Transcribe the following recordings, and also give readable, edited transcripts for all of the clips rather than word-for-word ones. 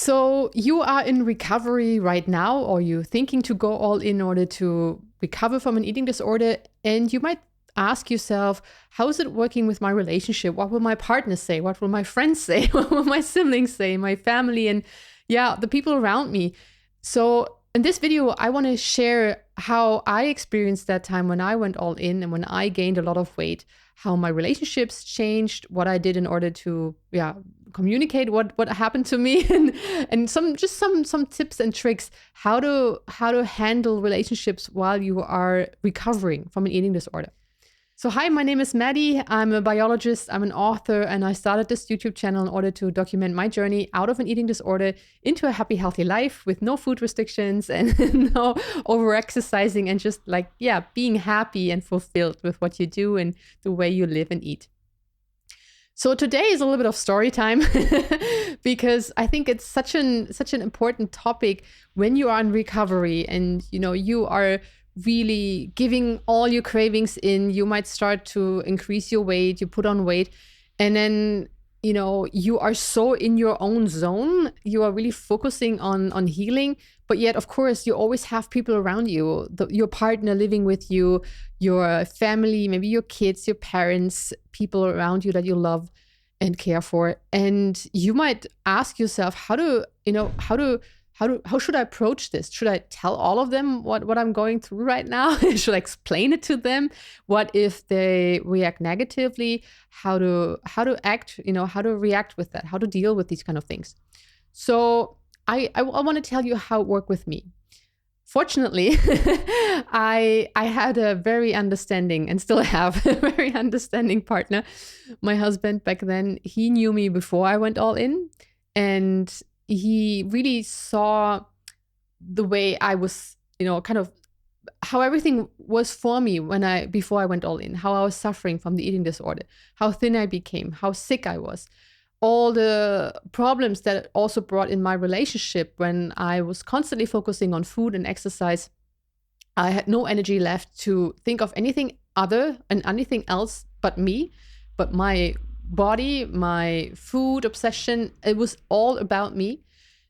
So you are in recovery right now, or you're thinking to go all in order to recover from an eating disorder. And you might ask yourself, how is it working with my relationship? What will my partner say? What will my friends say? What will my siblings say? My family and the people around me. So in this video, I want to share how I experienced that time when I went all in and when I gained a lot of weight, how my relationships changed, what I did in order to communicate what happened to me, and some tips and tricks how to handle relationships while you are recovering from an eating disorder. So hi, my name is Maddie. I'm a biologist, I'm an author, and I started this YouTube channel in order to document my journey out of an eating disorder into a happy, healthy life with no food restrictions and no over-exercising, and just being happy and fulfilled with what you do and the way you live and eat. So today is a little bit of story time because I think it's such an important topic when you are in recovery and you are really giving all your cravings in. You might start to increase your weight, you put on weight, and then you are so in your own zone. You are really focusing on healing, but yet of course you always have people around you, your partner living with you, your family, maybe your kids, your parents, people around you that you love and care for. And you might ask yourself, how should I approach this? Should I tell all of them what I'm going through right now? Should I explain it to them? What if they react negatively? How to act, how to react with that, how to deal with these kind of things. So I want to tell you how it worked with me. Fortunately, I had a very understanding, and still have a very understanding partner. My husband back then, he knew me before I went all in, and he really saw the way I was, kind of how everything was for me before I went all in, how I was suffering from the eating disorder, how thin I became, how sick I was, all the problems that it also brought in my relationship when I was constantly focusing on food and exercise. I had no energy left to think of anything other and anything else but me, but my body, my food obsession. It was all about me.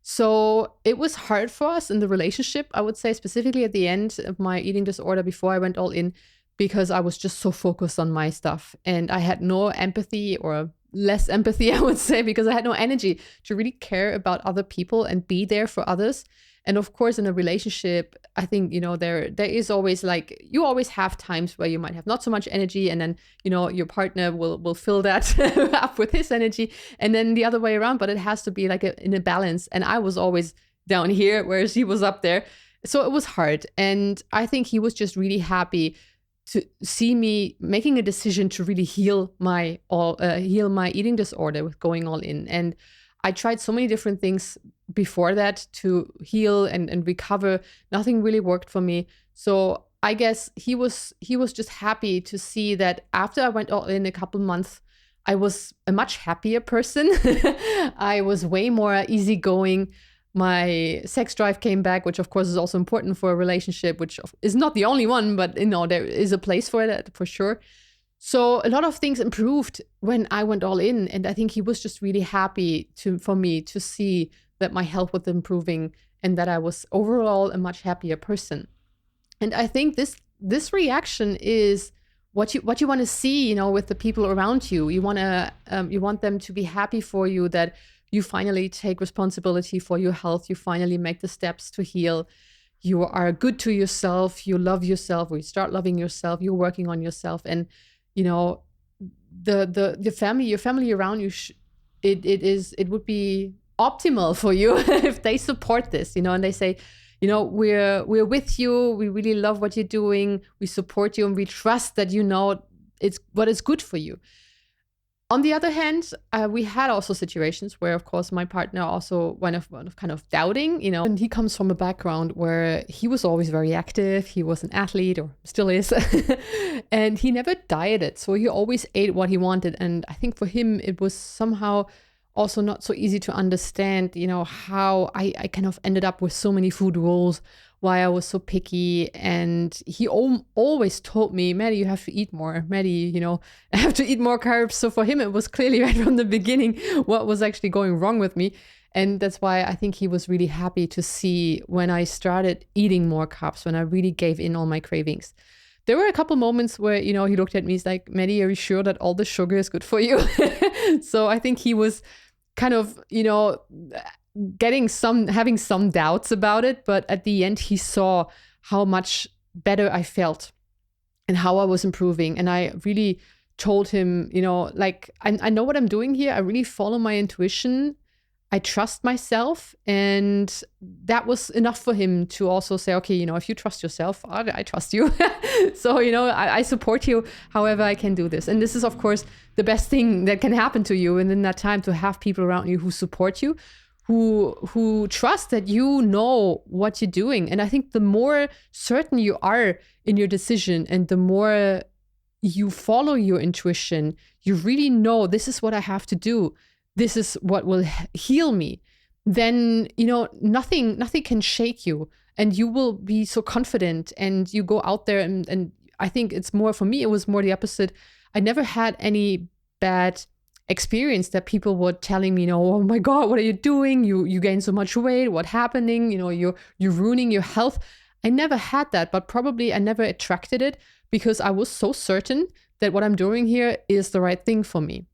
So it was hard for us in the relationship, I would say, specifically at the end of my eating disorder before I went all in, because I was just so focused on my stuff and I had no empathy, or less empathy, I would say, because I had no energy to really care about other people and be there for others. And of course, in a relationship, I think, there is always you always have times where you might have not so much energy, and then, your partner will fill that up with his energy, and then the other way around, but it has to be in a balance. And I was always down here, whereas he was up there. So it was hard. And I think he was just really happy to see me making a decision to really heal my eating disorder with going all in. And I tried so many different things before that to heal and recover. Nothing really worked for me. So I guess he was just happy to see that after I went all in a couple months, I was a much happier person. I was way more easygoing. My sex drive came back, which of course is also important for a relationship, which is not the only one, but there is a place for that for sure. So a lot of things improved when I went all in. And I think he was just really happy for me to see that my health was improving and that I was overall a much happier person. And I think this reaction is what you want to see, with the people around you. You want them to be happy for you, that you finally take responsibility for your health. You finally make the steps to heal. You are good to yourself. You love yourself, or you start loving yourself. You're working on yourself. And, your family around you, it would be optimal for you if they support this, and they say, we're with you. We really love what you're doing. We support you, and we trust that it's what is good for you. On the other hand, we had also situations where, of course, my partner also one of kind of doubting, and he comes from a background where he was always very active. He was an athlete, or still is, and he never dieted. So he always ate what he wanted. And I think for him, it was somehow also not so easy to understand, how I kind of ended up with so many food rules, why I was so picky. And he always told me, Maddie, you have to eat more. Maddie, I have to eat more carbs. So for him, it was clearly right from the beginning what was actually going wrong with me. And that's why I think he was really happy to see when I started eating more carbs, when I really gave in on my cravings. There were a couple moments where, he looked at me, he's like, Maddie, are you sure that all the sugar is good for you? So I think he was kind of, having some doubts about it. But at the end, he saw how much better I felt and how I was improving. And I really told him, I know what I'm doing here. I really follow my intuition. I trust myself. And that was enough for him to also say, okay, if you trust yourself, I trust you. So, I support you however I can do this. And this is, of course, the best thing that can happen to you. And in that time, to have people around you who support you, who trust that you know what you're doing. And I think the more certain you are in your decision and the more you follow your intuition, you really know this is what I have to do. This is what will heal me. Then, nothing can shake you, and you will be so confident, and you go out there. And I think it's more, for me, it was more the opposite. I never had any bad experience that people were telling me, oh my God, what are you doing? You gained so much weight. What's happening? You're ruining your health. I never had that, but probably I never attracted it because I was so certain that what I'm doing here is the right thing for me.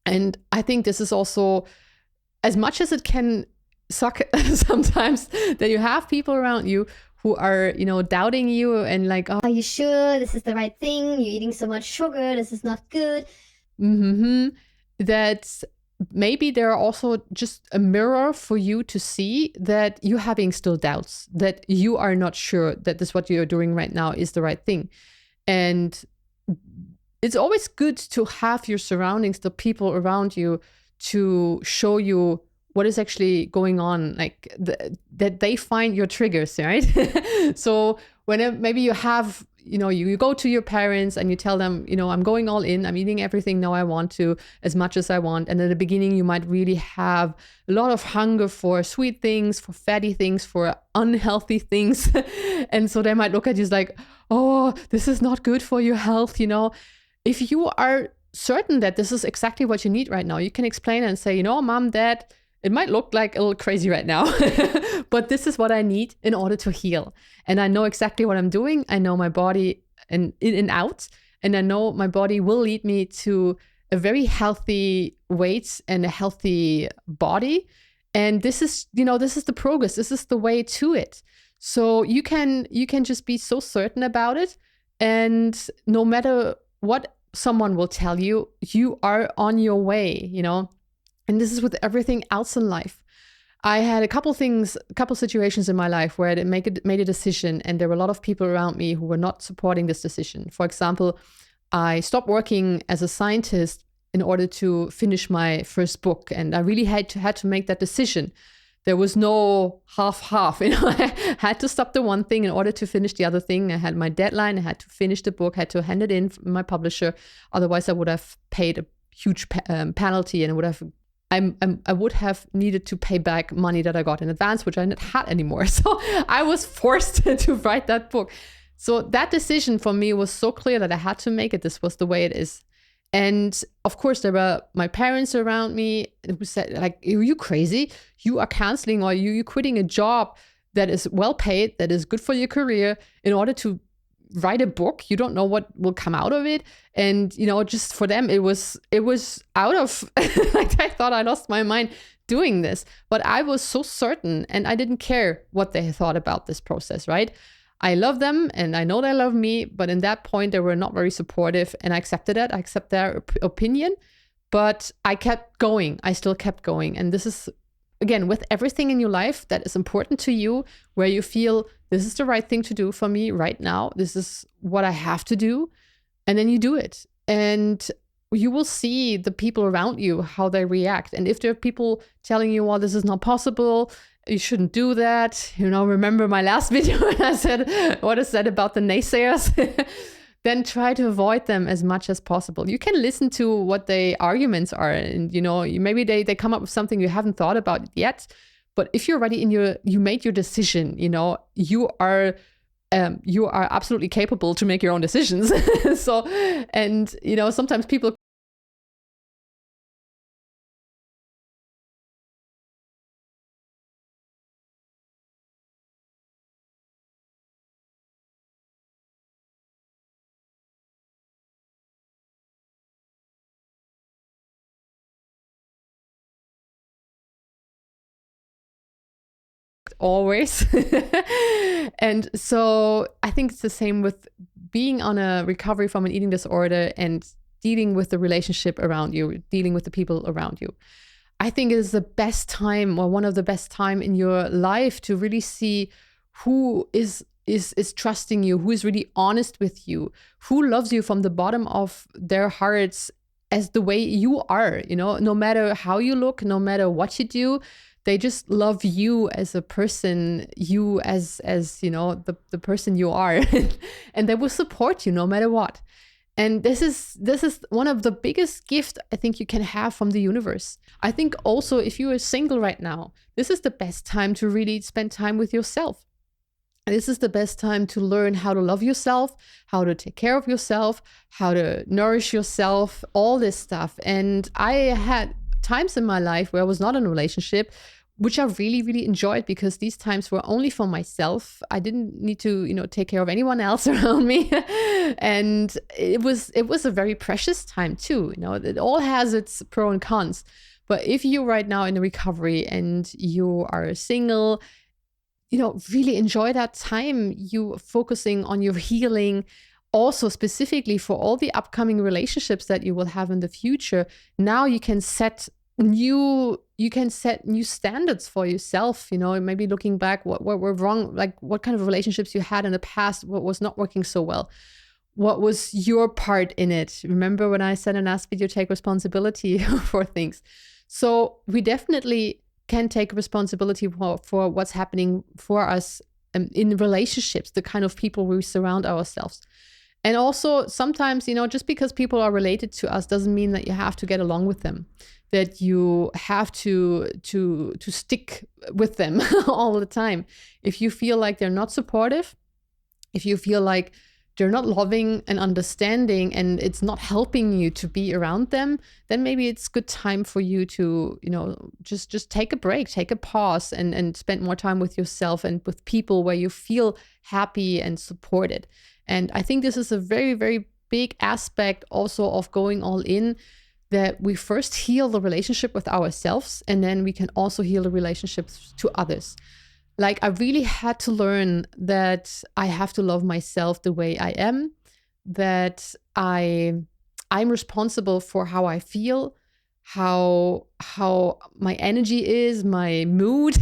And I think this is also, as much as it can suck sometimes, that you have people around you who are, doubting you and like, oh, are you sure this is the right thing? You're eating so much sugar. This is not good. That maybe they're also just a mirror for you to see that you're having still doubts, that you are not sure that this what you're doing right now is the right thing. And it's always good to have your surroundings, the people around you, to show you what is actually going on, like that they find your triggers, right? So when maybe you have, you go to your parents and you tell them, I'm going all in, I'm eating everything now I want to, as much as I want. And at the beginning, you might really have a lot of hunger for sweet things, for fatty things, for unhealthy things. And so they might look at you like, oh, this is not good for your health, If you are certain that this is exactly what you need right now, you can explain and say, Mom, Dad, it might look like a little crazy right now, but this is what I need in order to heal. And I know exactly what I'm doing. I know my body in and out, and I know my body will lead me to a very healthy weight and a healthy body. And this is the progress. This is the way to it. So you can just be so certain about it. And no matter what someone will tell you, you are on your way, And this is with everything else in life. I had a couple situations in my life where I made a decision, and there were a lot of people around me who were not supporting this decision. For example, I stopped working as a scientist in order to finish my first book, and I really had to make that decision. There was no half. I had to stop the one thing in order to finish the other thing. I had my deadline. I had to finish the book, had to hand it in to my publisher. Otherwise, I would have paid a huge penalty, and I would have needed to pay back money that I got in advance, which I didn't have anymore. So I was forced to write that book. So that decision for me was so clear that I had to make it. This was the way it is. And of course, there were my parents around me who said, like, are you crazy? You are canceling, or you quitting a job that is well paid, that is good for your career, in order to write a book. You don't know what will come out of it. And, just for them, it was out of, like, I thought I lost my mind doing this. But I was so certain, and I didn't care what they thought about this process, right? I love them, and I know they love me, but in that point, they were not very supportive, and I accepted it. I accept their opinion, but I kept going. I still kept going. And this is, again, with everything in your life that is important to you, where you feel this is the right thing to do for me right now. This is what I have to do. And then you do it. And you will see the people around you, how they react. And if there are people telling you, well, this is not possible, you shouldn't do that. Remember my last video when I said, what is that about the naysayers? Then try to avoid them as much as possible. You can listen to what the arguments are. And, maybe they come up with something you haven't thought about yet. But if you're already you made your decision, you are absolutely capable to make your own decisions. So, and, sometimes people always. And so I think it's the same with being on a recovery from an eating disorder and dealing with the relationship around you, dealing with the people around you. I think it is the best time, or one of the best time in your life, to really see who is trusting you, who is really honest with you, who loves you from the bottom of their hearts as the way you are, no matter how you look, no matter what you do. They just love you as a person, you as the person you are. And they will support you no matter what. And this is one of the biggest gifts I think you can have from the universe. I think also, if you are single right now, this is the best time to really spend time with yourself. This is the best time to learn how to love yourself, how to take care of yourself, how to nourish yourself, all this stuff. And I had times in my life where I was not in a relationship, which I really, really enjoyed, because these times were only for myself. I didn't need to, take care of anyone else around me. And it was a very precious time too. It all has its pros and cons. But if you're right now in a recovery and you are single, really enjoy that time. You focusing on your healing. Also, specifically for all the upcoming relationships that you will have in the future, now you can set new standards for yourself. Maybe looking back, what were wrong, like what kind of relationships you had in the past, what was not working so well, what was your part in it. Remember when I said in last video, take responsibility for things. So we definitely can take responsibility for what's happening for us in relationships, the kind of people we surround ourselves. And also sometimes, just because people are related to us doesn't mean that you have to get along with them, that you have to stick with them all the time. If you feel like they're not supportive, if you feel like they're not loving and understanding and it's not helping you to be around them, then maybe it's good time for you to, just take a break, take a pause, and spend more time with yourself and with people where you feel happy and supported. And I think this is a very, very big aspect also of going all in, that we first heal the relationship with ourselves, and then we can also heal the relationships to others. Like, I really had to learn that I have to love myself the way I am, that I'm responsible for how I feel, how my energy is, my mood.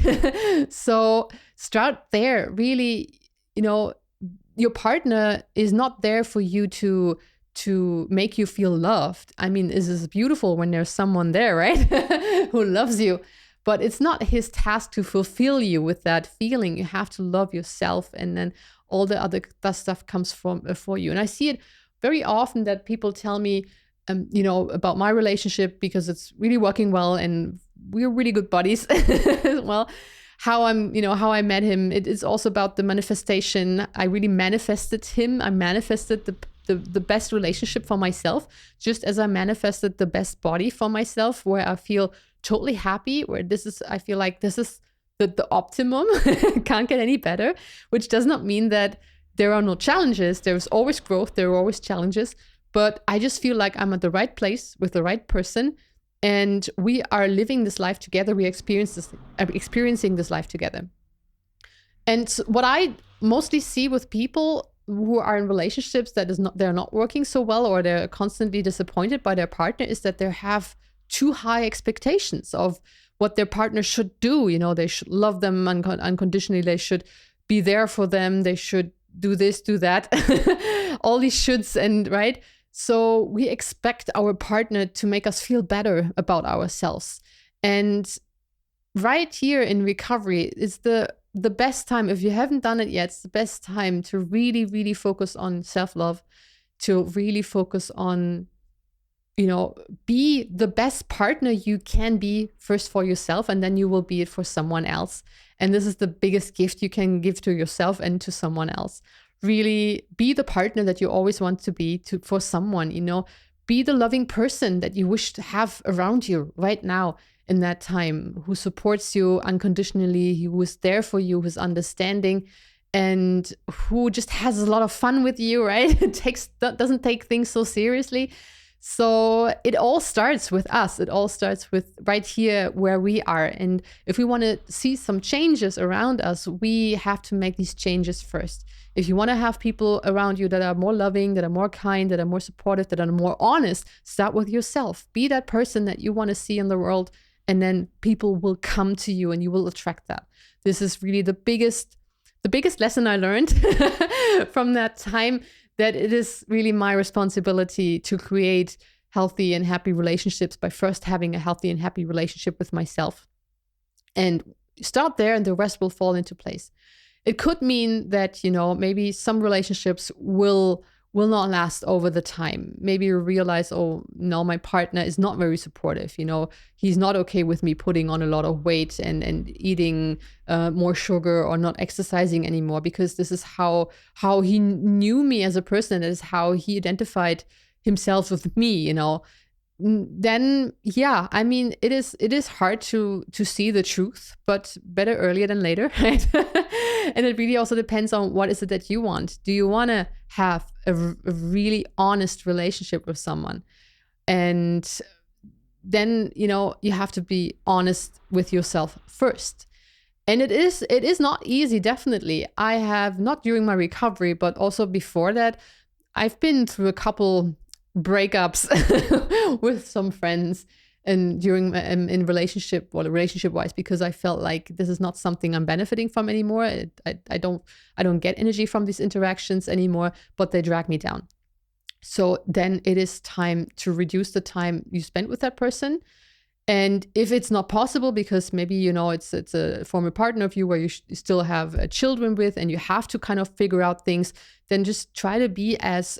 So start there. Really, your partner is not there for you to make you feel loved. I mean, this is beautiful when there's someone there, right? Who loves you. But it's not his task to fulfill you with that feeling. You have to love yourself, and then all the other stuff comes for you. And I see it very often that people tell me, about my relationship, because it's really working well and we're really good buddies. Well, how I met him. It is also about the manifestation. I really manifested him. I manifested the best relationship for myself, just as I manifested the best body for myself, where I feel totally happy, where I feel like this is the optimum. Can't get any better, which does not mean that there are no challenges. There's always growth. There are always challenges, but I just feel like I'm at the right place with the right person, and we are living this life together. We experiencing this life together. And what I mostly see with people who are in relationships they're not working so well, or they're constantly disappointed by their partner, is that they have too high expectations of what their partner should do. They should love them unconditionally. They should be there for them. They should do this, do that, all these shoulds, and right. So we expect our partner to make us feel better about ourselves. And right here in recovery is the best time. If you haven't done it yet, it's the best time to really, really focus on self-love, to really focus on, be the best partner you can be first for yourself, and then you will be it for someone else. And this is the biggest gift you can give to yourself and to someone else. Really be the partner that you always want to be for someone, be the loving person that you wish to have around you right now in that time, who supports you unconditionally, who is there for you, who's understanding, and who just has a lot of fun with you, right? Doesn't take things so seriously. So it all starts with us. It all starts with right here where we are. And if we want to see some changes around us, we have to make these changes first. If you want to have people around you that are more loving, that are more kind, that are more supportive, that are more honest, start with yourself. Be that person that you want to see in the world, and then people will come to you and you will attract that. This is really the biggest lesson I learned from that time, that it is really my responsibility to create healthy and happy relationships by first having a healthy and happy relationship with myself. And start there and the rest will fall into place. It could mean that, maybe some relationships will not last over the time. Maybe you realize, oh, no, my partner is not very supportive. He's not okay with me putting on a lot of weight and eating more sugar or not exercising anymore, because this is how he knew me as a person. That is how he identified himself with me, Then, yeah, I mean, it is hard to see the truth, but better earlier than later, right? And it really also depends on what is it that you want. Do you want to have a really honest relationship with someone? And then, you have to be honest with yourself first. And it is not easy, definitely. I have, not during my recovery, but also before that, I've been through a couple breakups with some friends and during in relationship wise, because I felt like this is not something I'm benefiting from anymore. I don't get energy from these interactions anymore, but they drag me down. So then it is time to reduce the time you spend with that person. And if it's not possible, because maybe, it's a former partner of you where you still have children with, and you have to kind of figure out things, then just try to be as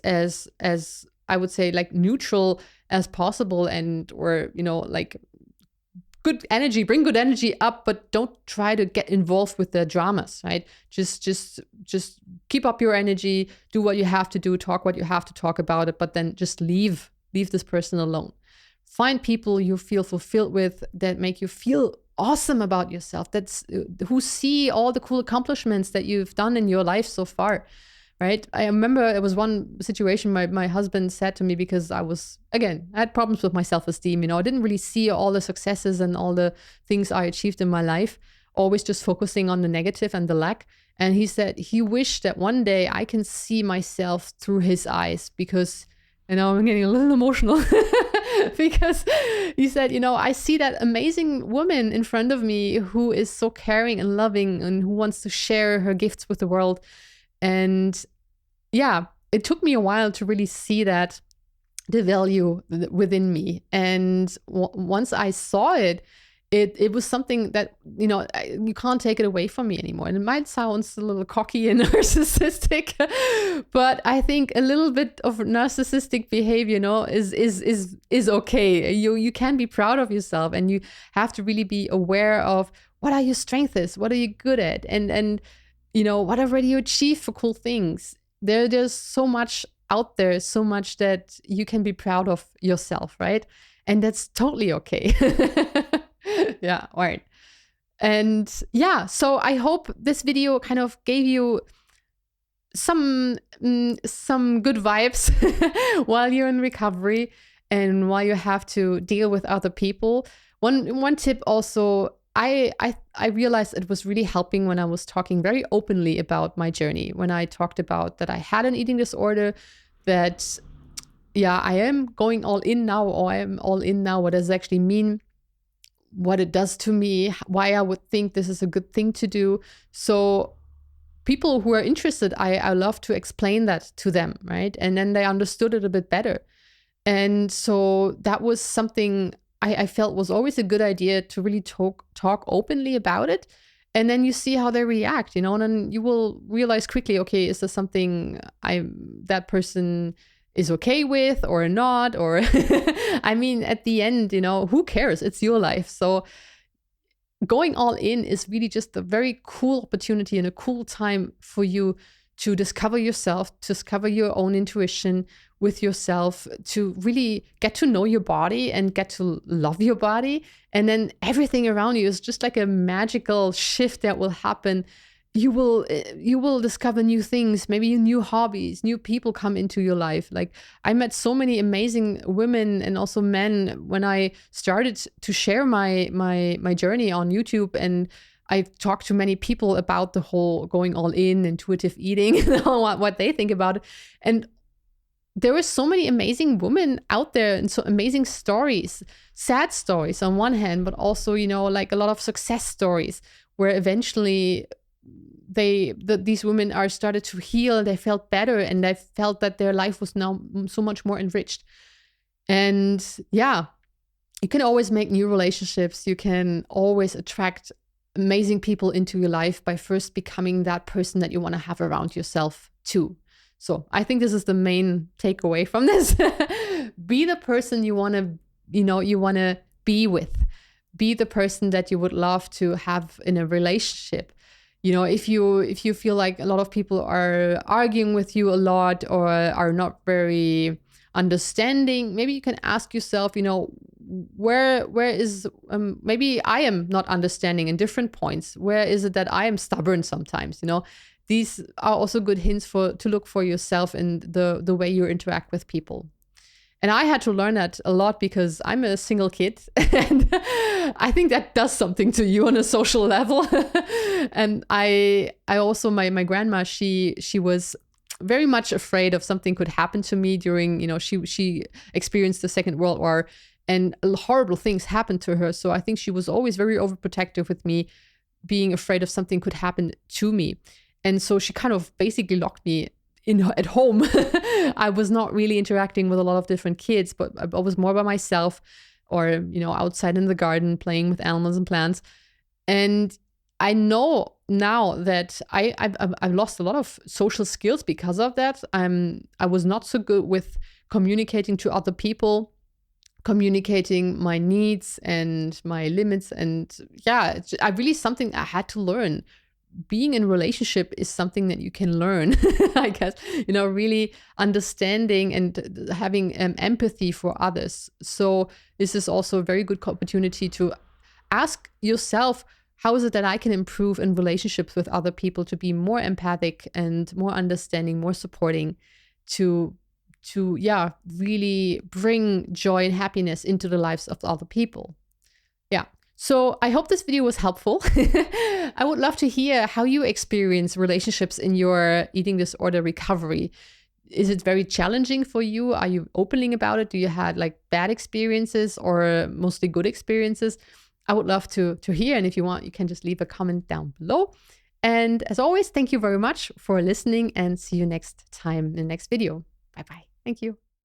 I would say, like, neutral as possible, or like good energy, bring good energy up, but don't try to get involved with the dramas, right? Just keep up your energy, do what you have to do, talk what you have to talk about it, but then just leave this person alone. Find people you feel fulfilled with, that make you feel awesome about yourself, who see all the cool accomplishments that you've done in your life so far. Right. I remember there was one situation my husband said to me, because I had problems with my self-esteem. I didn't really see all the successes and all the things I achieved in my life, always just focusing on the negative and the lack. And he said he wished that one day I can see myself through his eyes, because, I'm getting a little emotional because he said, I see that amazing woman in front of me who is so caring and loving and who wants to share her gifts with the world. And yeah, it took me a while to really see that, the value within me. And once I saw it, it was something that, you can't take it away from me anymore. And it might sound a little cocky and narcissistic, but I think a little bit of narcissistic behavior, is okay. You can be proud of yourself, and you have to really be aware of what are your strengths, what are you good at, and what already you achieved for cool things. There's so much out there, so much that you can be proud of yourself, right? And that's totally okay. Yeah, all right. And yeah, so I hope this video kind of gave you some good vibes while you're in recovery and while you have to deal with other people. One tip also, I realized it was really helping when I was talking very openly about my journey. When I talked about that I had an eating disorder, that, yeah, I am going all in now, or I am all in now. What does it actually mean? What it does to me, why I would think this is a good thing to do. So people who are interested, I love to explain that to them, right? And then they understood it a bit better. And so that was something I felt was always a good idea, to really talk openly about it. And then you see how they react, and then you will realize quickly, okay, is this something that person is okay with or not? Or I mean, at the end, who cares? It's your life. So going all in is really just a very cool opportunity and a cool time for you to discover yourself, to discover your own intuition with yourself, to really get to know your body and get to love your body. And then everything around you is just like a magical shift that will happen. you will discover new things, maybe new hobbies, new people come into your life. Like, I met so many amazing women and also men when I started to share my journey on YouTube, and I talked to many people about the whole going all in, intuitive eating, and what they think about it. And there were so many amazing women out there and so amazing stories, sad stories on one hand, but also, like a lot of success stories where eventually these women are started to heal, they felt better, and they felt that their life was now so much more enriched. And yeah, you can always make new relationships. You can always attract amazing people into your life by first becoming that person that you want to have around yourself too. So I think this is the main takeaway from this. Be the person you want to, you want to be with. Be the person that you would love to have in a relationship. If you feel like a lot of people are arguing with you a lot or are not very understanding, maybe you can ask yourself, where is maybe I am not understanding in different points. Where is it that I am stubborn sometimes? These are also good hints to look for yourself in the way you interact with people. And I had to learn that a lot because I'm a single kid, and I think that does something to you on a social level. And I also, my grandma, she was very much afraid of something could happen to me during, she experienced the Second World War, and horrible things happened to her. So I think she was always very overprotective with me, being afraid of something could happen to me. And so she kind of basically locked me at home. I was not really interacting with a lot of different kids, but I was more by myself or, outside in the garden playing with animals and plants. And I know now that I've lost a lot of social skills because of that. I was not so good with communicating to other people, communicating my needs and my limits. And yeah, I really something I had to learn. Being in a relationship is something that you can learn, I guess, really understanding and having empathy for others. So this is also a very good opportunity to ask yourself, how is it that I can improve in relationships with other people to be more empathic and more understanding, more supporting, to really bring joy and happiness into the lives of other people. Yeah. So I hope this video was helpful. I would love to hear how you experience relationships in your eating disorder recovery. Is it very challenging for you? Are you opening about it? Do you had like bad experiences or mostly good experiences? I would love to hear. And if you want, you can just leave a comment down below. And as always, thank you very much for listening, and see you next time in the next video. Bye-bye. Thank you.